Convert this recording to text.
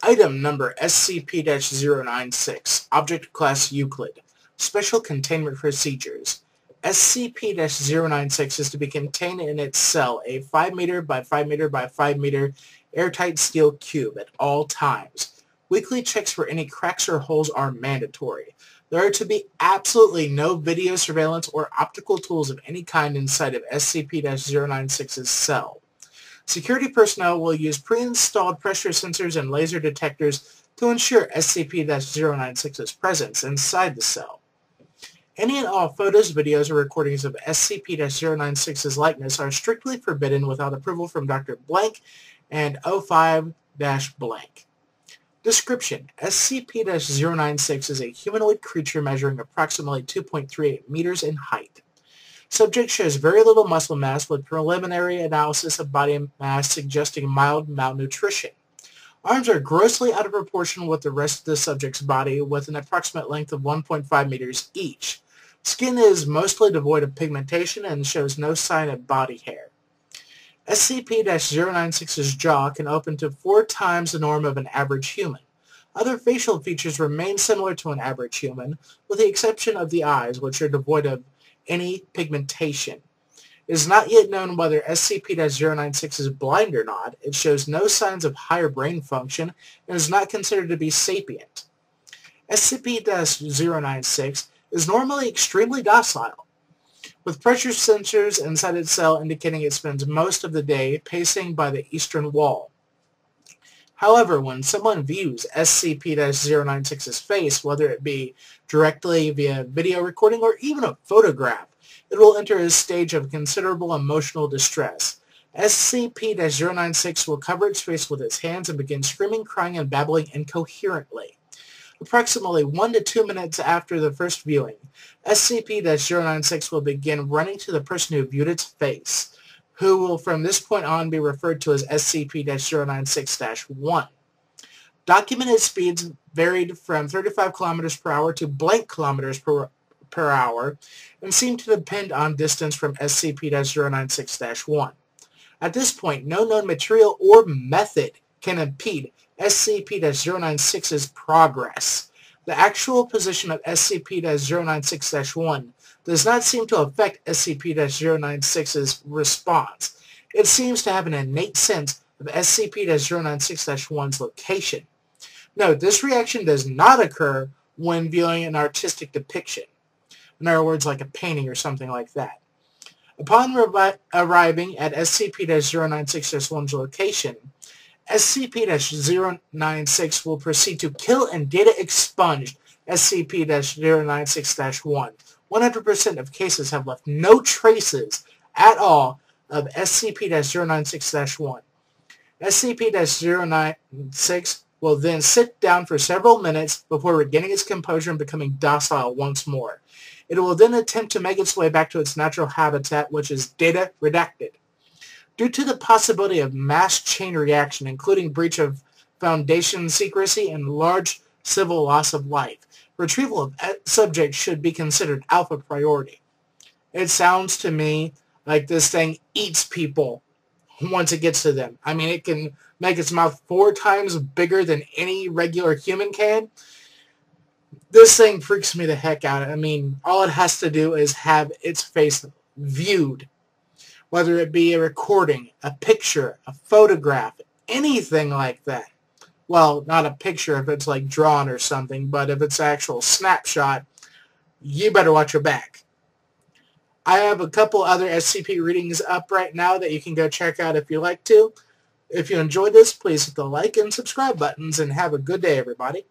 Item number SCP-096, Object Class Euclid, Special Containment Procedures. SCP-096 is to be contained in its cell, a 5 meter by 5 meter by 5 meter airtight steel cube at all times. Weekly checks for any cracks or holes are mandatory. There are to be absolutely no video surveillance or optical tools of any kind inside of SCP-096's cell. Security personnel will use pre-installed pressure sensors and laser detectors to ensure SCP-096's presence inside the cell. Any and all photos, videos, or recordings of SCP-096's likeness are strictly forbidden without approval from Dr. Blank and 05-blank. Description: SCP-096 is a humanoid creature measuring approximately 2.38 meters in height. Subject shows very little muscle mass, with preliminary analysis of body mass suggesting mild malnutrition. Arms are grossly out of proportion with the rest of the subject's body, with an approximate length of 1.5 meters each. Skin is mostly devoid of pigmentation and shows no sign of body hair. SCP-096's jaw can open to 4 times the norm of an average human. Other facial features remain similar to an average human, with the exception of the eyes, which are devoid of any pigmentation. It is not yet known whether SCP-096 is blind or not. It shows no signs of higher brain function and is not considered to be sapient. SCP-096 is normally extremely docile, with pressure sensors inside its cell indicating it spends most of the day pacing by the eastern wall. However, when someone views SCP-096's face, whether it be directly via video recording or even a photograph, it will enter a stage of considerable emotional distress. SCP-096 will cover its face with its hands and begin screaming, crying, and babbling incoherently. Approximately 1 to 2 minutes after the first viewing, SCP-096 will begin running to the person who viewed its face, who will from this point on be referred to as SCP-096-1. Documented speeds varied from 35 kilometers per hour to blank kilometers per hour and seem to depend on distance from SCP-096-1. At this point, no known material or method can impede SCP-096's progress. The actual position of SCP-096-1 does not seem to affect SCP-096's response. It seems to have an innate sense of SCP-096-1's location. Note, this reaction does not occur when viewing an artistic depiction. In other words, like a painting or something like that. Upon arriving at SCP-096-1's location, SCP-096 will proceed to kill and data expunge SCP-096-1. 100% of cases have left no traces at all of SCP-096-1. SCP-096 will then sit down for several minutes before regaining its composure and becoming docile once more. It will then attempt to make its way back to its natural habitat, which is data redacted. Due to the possibility of mass chain reaction, including breach of Foundation secrecy and large civil loss of life, retrieval of subjects should be considered alpha priority. It sounds to me like this thing eats people once it gets to them. I mean, it can make its mouth 4 times bigger than any regular human can. This thing freaks me the heck out. I mean, all it has to do is have its face viewed, whether it be a recording, a picture, a photograph, anything like that. Well, not a picture if it's like drawn or something, but if it's an actual snapshot, you better watch your back. I have a couple other SCP readings up right now that you can go check out if you like to. If you enjoyed this, please hit the like and subscribe buttons, and have a good day, everybody.